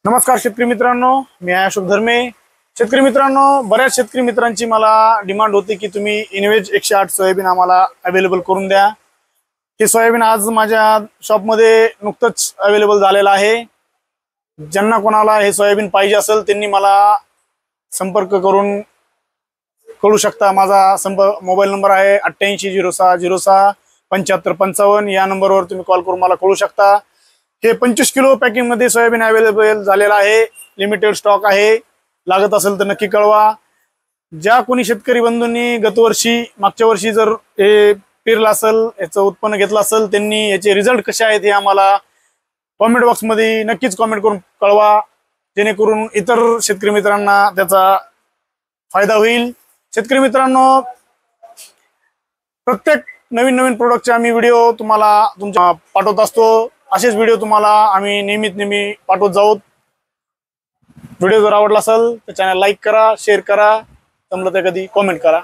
नमस्कार शेतकरी मित्रांनो, मी आहे अशोक धर्मे। शेतकरी मित्रांनो, बऱ्याच शेतकरी मित्रांची मला डिमांड होती की तुम्ही इनवेज 108 सोयाबीन आम्हाला अवेलेबल करून द्या। हे सोयाबीन आज माझ्या शॉपमध्ये नुकतंच अवेलेबल झालेलं आहे। ज्यांना कोणाला हे सोयाबीन पाहिजे असेल त्यांनी मला संपर्क करून कळू शकता। माझा मोबाईल नंबर आहे 8806067555। या नंबरवर तुम्ही कॉल करून मला कळू शकता। हे 25 किलो पॅकिंग मध्ये सोयाबीन अवेलेबल झालेला आहे। लिमिटेड स्टॉक आहे, लागत असेल तर नक्की कळवा। ज्या कोणी शेतकरी बंधूंनी गतवर्षी मागच्या वर्षी जर हे पेरलं असेल, याचं उत्पन्न घेतलं असेल, त्यांनी याचे रिझल्ट कसे आहेत हे आम्हाला कॉमेंट बॉक्स मध्ये नक्कीच कॉमेंट करून कळवा, जेणेकरून इतर शेतकरी मित्रांना त्याचा फायदा होईल। शेतकरी मित्रांनो, प्रत्येक नवीन प्रोडक्टचे आम्ही व्हिडिओ तुम्हाला तुमच्या पाठवत असतो। असेच व्हिडिओ तुम्हाला आम्ही नेहमी पाठवत जाऊ। व्हिडिओ जर आवडला असेल तर चॅनल लाईक करा, शेअर करा, जमलं तर कधी कॉमेंट करा।